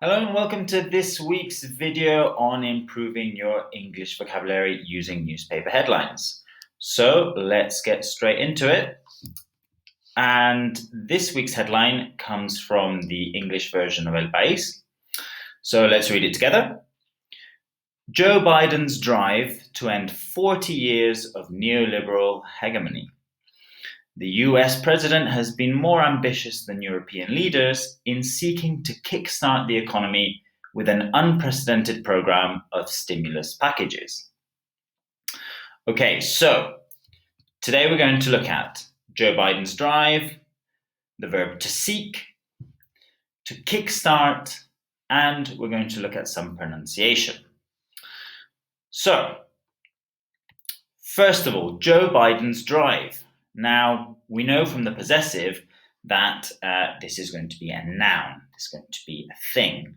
Hello and welcome to this week's video on improving your English vocabulary using newspaper headlines. So let's get straight into it. And this week's headline comes from the English version of ɪ'kʒnəmi. So let's read it together. Joe Biden's drive to end 40 years of neoliberal hegemony. The US president has been more ambitious than European leaders in seeking to kickstart the economy with an unprecedented program of stimulus packages. Okay, so today we're going to look at Joe Biden's drive, the verb to seek, to kickstart, and we're going to look at some pronunciation. So, first of all, Joe Biden's drive. Now, we know from the possessive that this is going to be a noun. This is going to be a thing.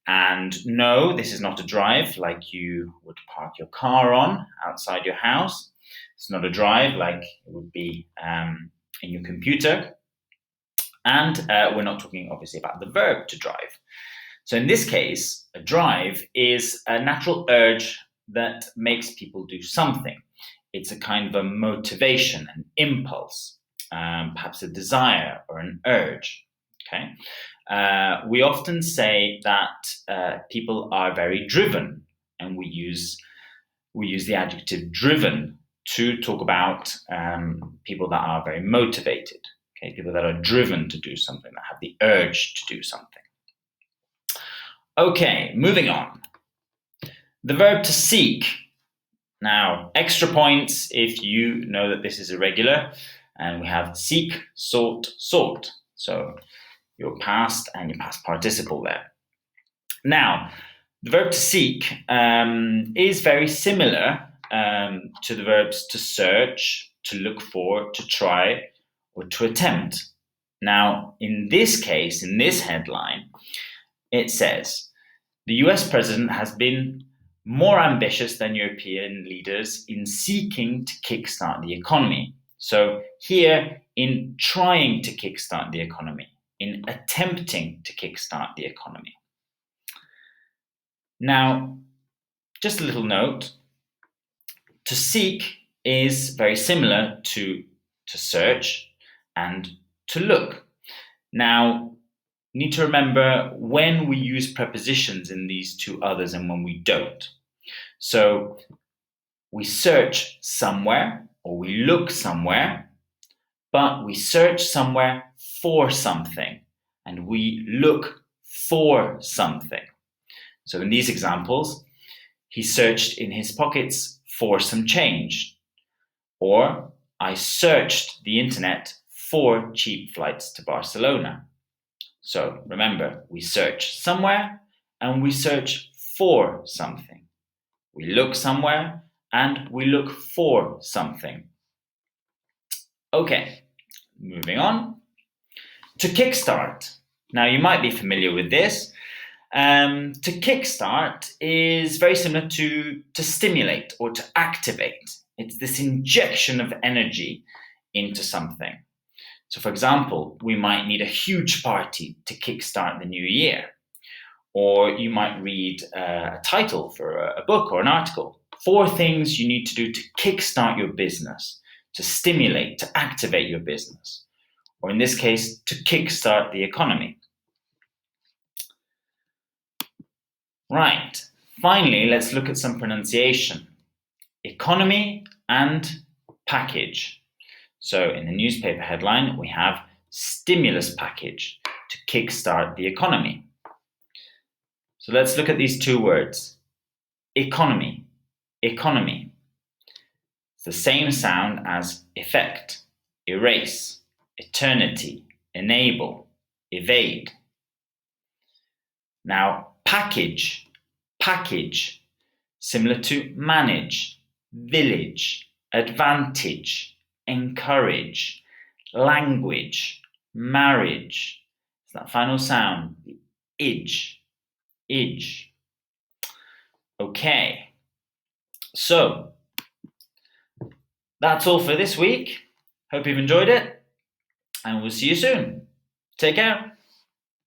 And no, this is not a drive like you would park your car on outside your house. It's not a drive like it would be in your computer. And we're not talking, obviously, about the verb to drive. So in this case, a drive is a natural urge that makes people do something. It's a kind of a motivation, an impulse, perhaps a desire or an urge. Okay, we often say that people are very driven, and we use the adjective driven to talk about people that are very motivated. Okay, people that are driven to do something, that have the urge to do something. Okay, moving on. The verb to seek. Now, extra points if you know that this is irregular, and we have seek, sought, sought. So your past and your past participle there. Now, the verb to seek is very similar to the verbs to search, to look for, to try, or to attempt. Now, in this case, in this headline, it says, the US president has been more ambitious than European leaders in seeking to kickstart the economy. So here, in trying to kickstart the economy, in attempting to kickstart the economy. Now, just a little note, to seek is very similar to search and to look. Now, you need to remember when we use prepositions in these two others and when we don't. So we search somewhere or we look somewhere, but we search somewhere for something and we look for something. So in these examples, he searched in his pockets for some change, or I searched the internet for cheap flights to Barcelona. So remember, we search somewhere and we search for something. We look somewhere and we look for something. Okay, moving on. To kickstart. Now you might be familiar with this. To kickstart is very similar to stimulate or to activate. It's this injection of energy into something. So for example, we might need a huge party to kickstart the new year. Or you might read a title for a book or an article. 4 things you need to do to kickstart your business, to stimulate, to activate your business. Or in this case, to kickstart the economy. Right, finally, let's look at some pronunciation. Economy and package. So in the newspaper headline, we have stimulus package to kickstart the economy. So let's look at these 2 words. Economy, economy. It's the same sound as effect, erase, eternity, enable, evade. Now, package, package, similar to manage, village, advantage, encourage, language, marriage. It's that final sound, the ij. Ij. Okay, so that's all for this week. Hope you've enjoyed it, and we'll see you soon. Take care.